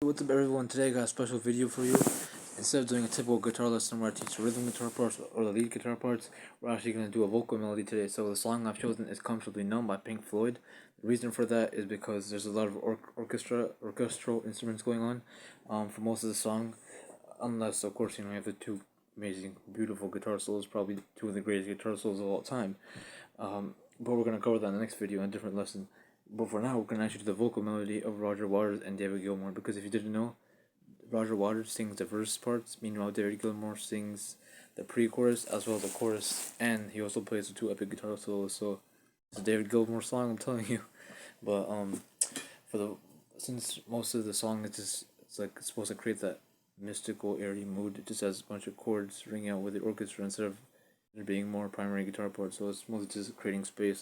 What's up everyone, today I got a special video for you. Instead of doing a typical guitar lesson where I teach the rhythm guitar parts or the lead guitar parts, we're actually going to do a vocal melody today. So the song I've chosen is Comfortably Numb by Pink Floyd. The reason for that is because there's a lot of orchestral instruments going on for most of the song. Unless of course you have the two amazing, beautiful guitar solos, probably two of the greatest guitar solos of all time. But we're going to cover that in the next video in a different lesson. But for now, we're going to actually do the vocal melody of Roger Waters and David Gilmour, because if you didn't know, Roger Waters sings the verse parts, meanwhile David Gilmour sings the pre-chorus as well as the chorus, and he also plays the two epic guitar solos. So it's a David Gilmour song, I'm telling you. But since most of the song is just it's supposed to create that mystical, airy mood, it just has a bunch of chords ringing out with the orchestra instead of there being more primary guitar parts. So it's mostly just creating space,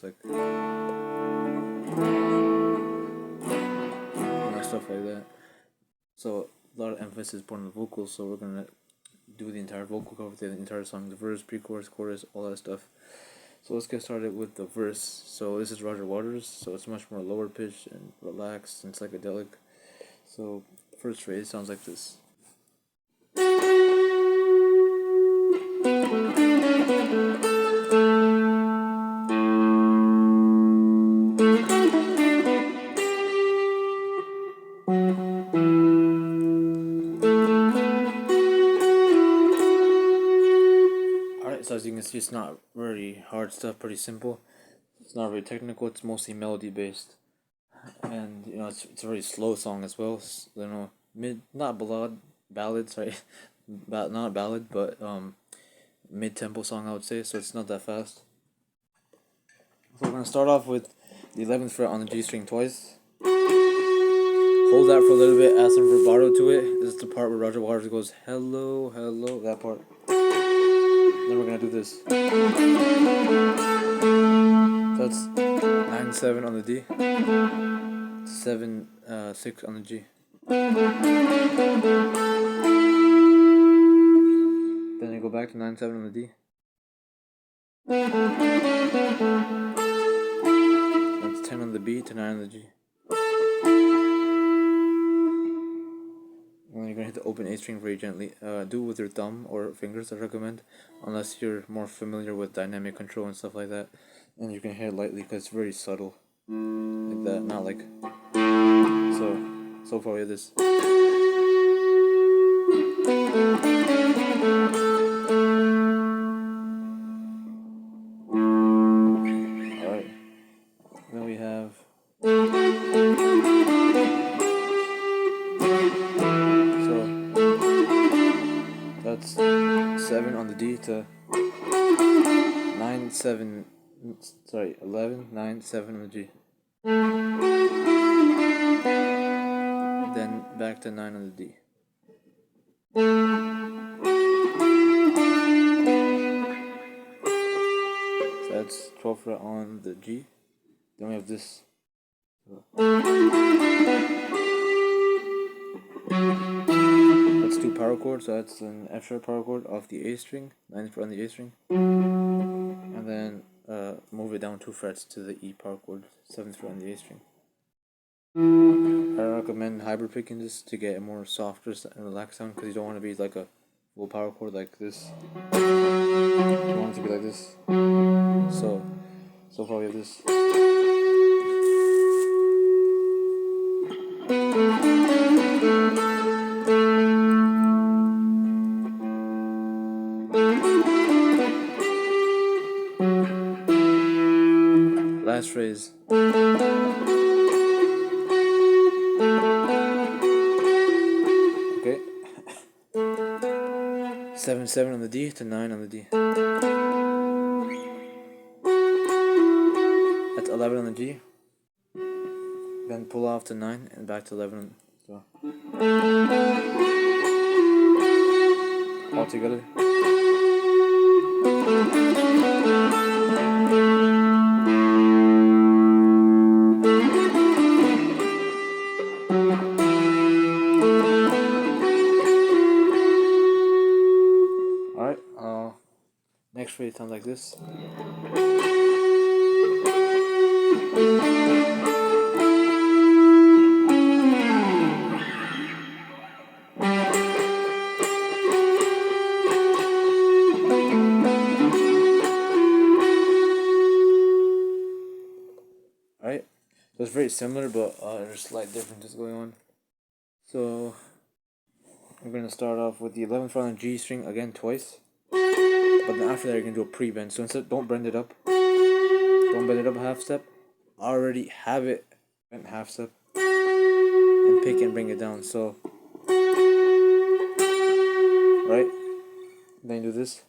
stuff like that. So a lot of emphasis put on the vocals, so we're gonna do the entire vocal cover, the entire song, the verse, pre-chorus, chorus, all that stuff. So let's get started with the verse. So this is Roger Waters, so it's much more lower pitched and relaxed and psychedelic. So the first phrase sounds like this. So as you can see, it's not very hard stuff, pretty simple. It's not very technical, it's mostly melody based. And it's a very slow song as well. Not ballad, sorry. Not a ballad, but mid-tempo song, I would say, so it's not that fast. So we're going to start off with the 11th fret on the G string twice. Hold that for a little bit, add some vibrato to it. This is the part where Roger Waters goes, hello, hello, that part. Then we're going to do this. That's 9-7 on the D, 7-6 on the G. Then you go back to 9-7 on the D. That's 10 on the B to 9 on the G. And then you're going to hit the open A string very gently. Do it with your thumb or fingers, I recommend, unless you're more familiar with dynamic control and stuff like that. And you can hit it lightly because it's very subtle, like that, not like so far we have this. Alright, then we have that's 7 on the D to 9-7. 11, 9, 7 on the G. Then back to 9 on the D. So that's 12th fret on the G. Then we have this. That's 2 power chords, so that's an F sharp power chord off the A string, 9th fret on the A string. And then move it down 2 frets to the E power chord, 7th fret on the A string. I recommend hybrid picking this to get a more softer and relaxed sound, because you don't want to be like a full power chord like this. You want it to be like this. So far we have this. Last phrase. Okay. 7-7 on the D to 9 on the D. That's 11 on the G. Then pull off to 9 and back to 11. So all together. Next phrase sounds like this. very similar, but there's slight differences going on. So we're gonna start off with the 11th fret on the G string again twice, but then after that you're gonna do a pre-bend. So instead, don't bend it up. Don't bend it up a half step. Already have it bent half step, and pick and bring it down. So right, then you do this.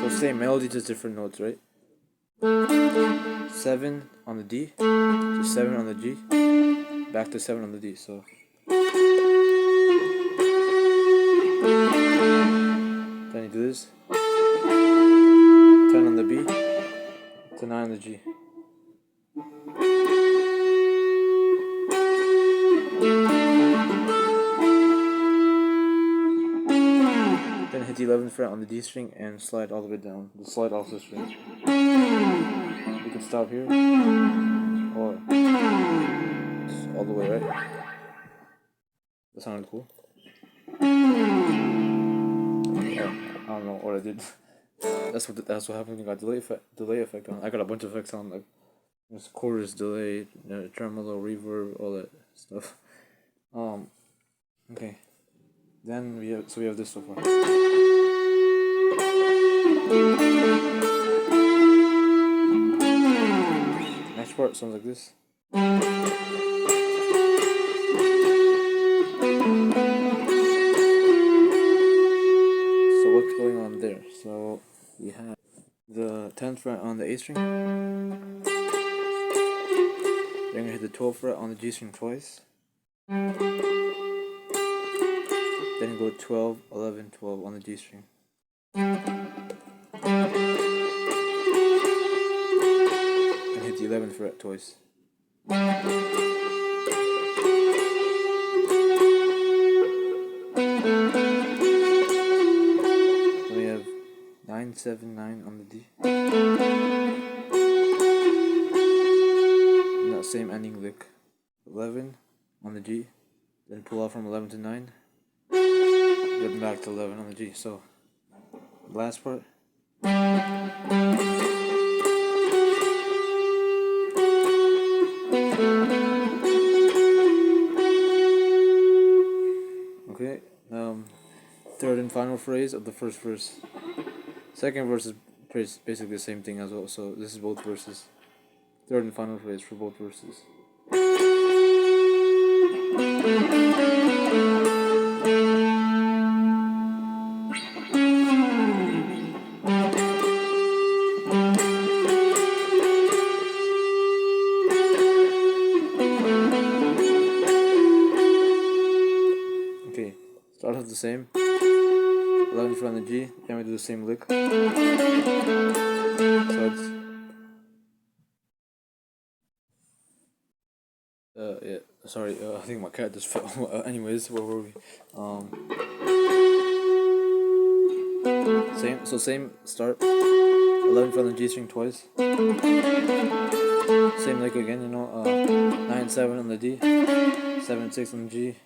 So same melody, just different notes, right? 7 on the D to 7 on the G, back to 7 on the D. So then you do this. 10 on the B to 9 on the G. Then hit the 11th fret on the D string and slide all the way down. The slide off the string. You can stop here, or just all the way, right? That sounded cool. Oh, I don't know what I did. That's what happened when you got delay effect on. I got a bunch of effects on, like there's chorus, delay, tremolo, reverb, all that stuff. Okay. Then we have this so far. Next part sounds like this. So what's going on there? So we have the 10th fret on the A string. Then we're gonna hit the 12th fret on the G string twice. Then you go 12, 11, 12 on the G string. And hit the 11th fret twice. Then we have 9, 7, 9 on the D. And that same ending lick. 11 on the G. Then pull off from 11 to 9. Then back to 11 on the G. So, last part. Okay, third and final phrase of the first verse. Second verse is basically the same thing as well, so this is both verses. Third and final phrase for both verses. Okay, start off the same. 11th fret on the G, then we do the same lick. So it's yeah, sorry, I think my cat just fell. Anyways, where were we? Same start. 11th fret on the G string twice. Same lick again, 9, 7 on the D, 7, 6 on the G.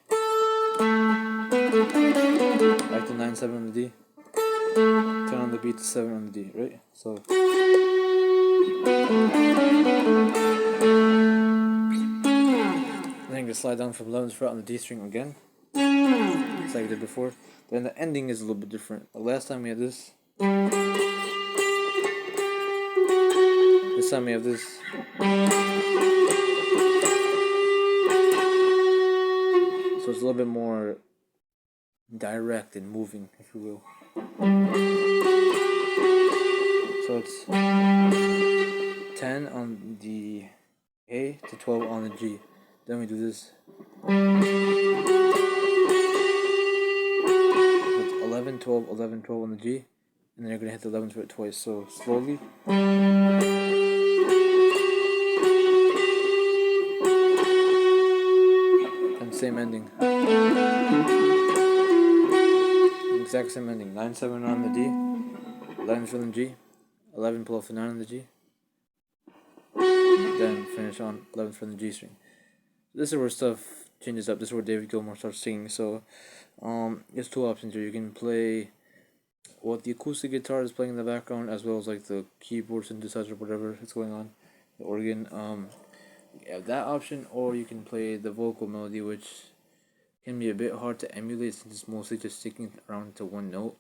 Back to 9, 7 on the D. 10 on the B to 7 on the D, right? So then you slide down from 11th fret on the D string again, just like I did before. Then the ending is a little bit different. Like last time we had this. This time we have this. So it's a little bit more direct and moving, if you will. So it's 10 on the A to 12 on the G. Then we do this. It's 11, 12, 11, 12 on the G. And then you're going to hit the 11th fret twice. So slowly. And same ending. Exact same ending. 9, 7 on the D. 11 fret on the G. 11 pull off the 9 on the G. Then finish on 11th fret on the G string. This is where stuff changes up. This is where David Gilmour starts singing. So, there's two options here. You can play what the acoustic guitar is playing in the background, as well as like the keyboard synthesizer, whatever is going on. the organ. You have that option, or you can play the vocal melody, which can be a bit hard to emulate since it's mostly just sticking around to one note,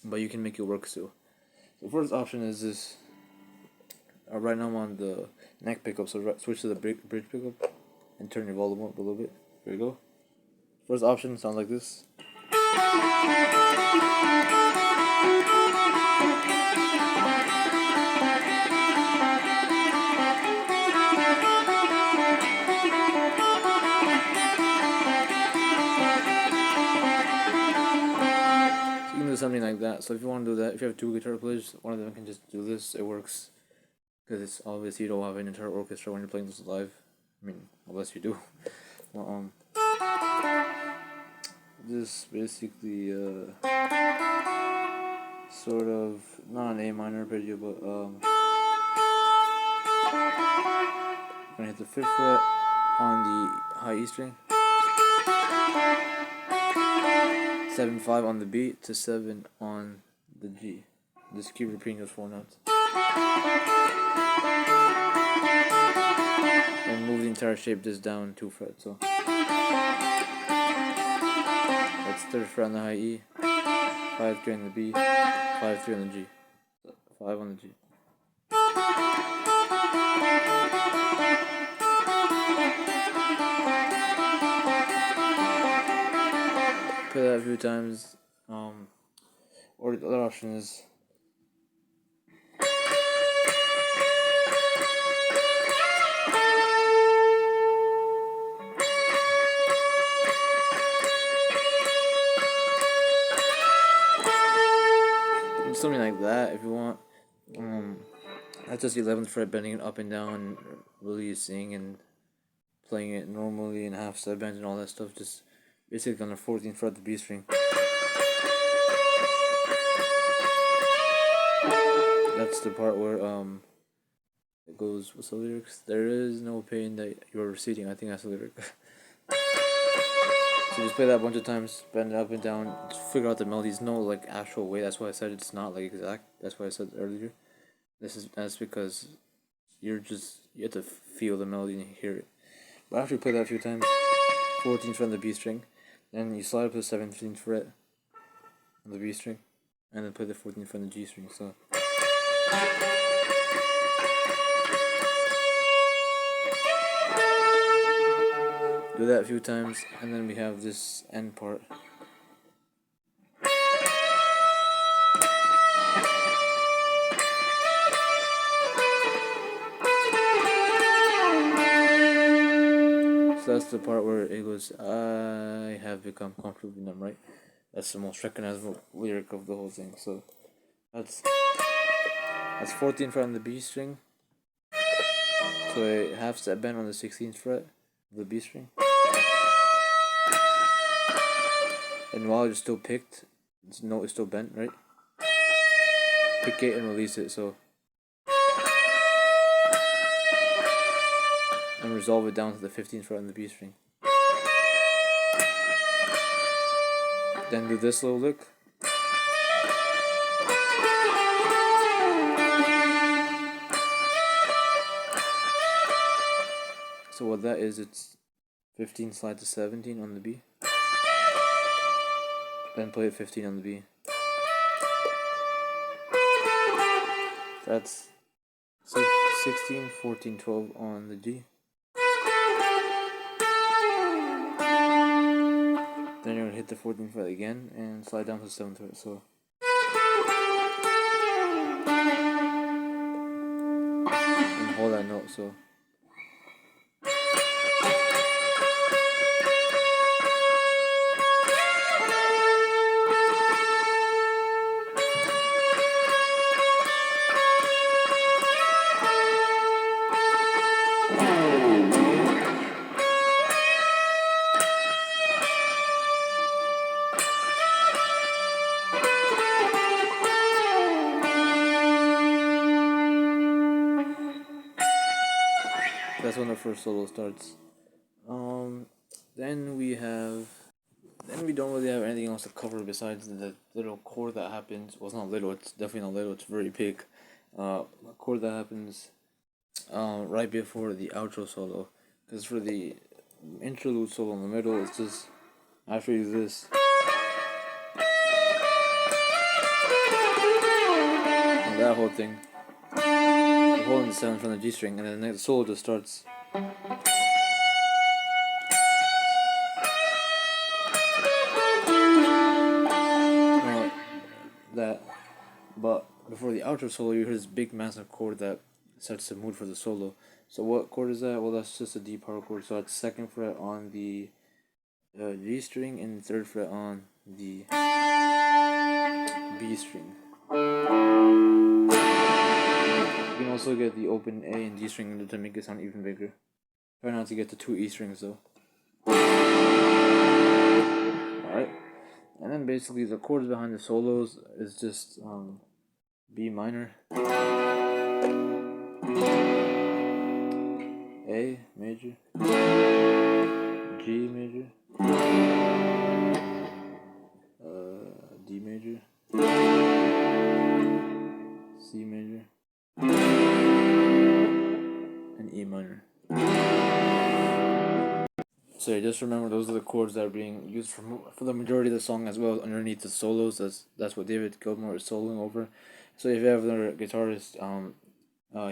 but you can make it work still. The first option is this. Right now I'm on the neck pickup, so switch to the bridge pickup and turn your volume up a little bit. There you go. First option sounds like this. So you can do something like that. So if you want to do that, if you have two guitar players, one of them can just do this. It works because it's obviously you don't have an entire orchestra when you're playing this live. I mean, unless you do. Well, this basically sort of not an A minor arpeggio, but I'm gonna hit the 5th fret on the high E string, 7/5 on the B to 7 on the G. Just keep repeating those 4 notes. And move the entire shape just down 2 frets. So that's 3rd fret on the high E, 5/3 on the B, 5/3 on the G, 5 on the G. Play that a few times, or the other option is something like that if you want. That's just the 11th fret, bending it up and down, releasing and playing it normally in half step bends and all that stuff. Just basically on the 14th fret of the B string. That's the part where it goes. What's the lyrics? There is no pain that you are receding. I think that's the lyric. So just play that a bunch of times, bend it up and down, just figure out the melodies. No like actual way. That's why I said it's not like exact. That's why I said earlier. That's because you have to feel the melody and hear it. But after you play that a few times, 14th fret on the B string, then you slide up to the 17th fret on the B string, and then play the 14th fret on the G string. So. Do that a few times, and then we have this end part. So that's the part where it goes, I have become comfortably numb, right? That's the most recognizable lyric of the whole thing. So that's 14th fret on the B string. So a half step bend on the 16th fret of the B string. And while you're still picked, this note is still bent, right? Pick it and release it, so. And resolve it down to the 15th fret on the B string. Then do this little lick. So what that is, it's 15 slide to 17 on the B. Then play it 15 on the B. That's 16, 14, 12 on the G. Then you're going to hit the 14th fret again and slide down to the 7th fret. So. And hold that note, so. That's when the first solo starts. Then we don't really have anything else to cover besides the little chord that happens. Well, it's not little. It's definitely not little. It's very big. A chord that happens right before the outro solo, because for the interlude solo in the middle, it's just after you do this, and that whole thing, you're holding the sound from the G string, and then the next solo just starts. That, but before the outro solo, you hear this big massive chord that sets the mood for the solo. So what chord is that? Well, that's just a D power chord. So it's second fret on the G string and third fret on the B string. You can also get the open A and D string to make it sound even bigger. Try not to get the two E strings though. Alright. And then basically the chords behind the solos is just B minor, A major, G major, D major, C major, and E minor. So just remember those are the chords that are being used for the majority of the song, as well as underneath the solos. That's what David Gilmour is soloing over. So if you have another guitarist,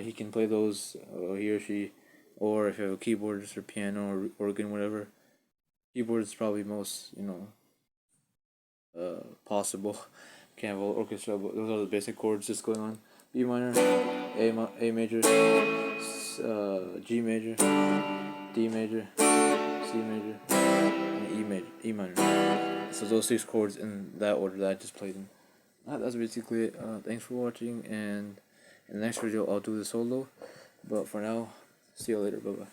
he can play those, he or she, or if you have a keyboardist or piano or organ, whatever. Keyboard is probably most possible. Can't have orchestra, but those are the basic chords just going on. B minor, A major, G major, D major, C major, and E minor. So those 6 chords in that order that I just played in. That's basically it. Thanks for watching, and in the next video I'll do the solo. But for now, see you later. Bye bye.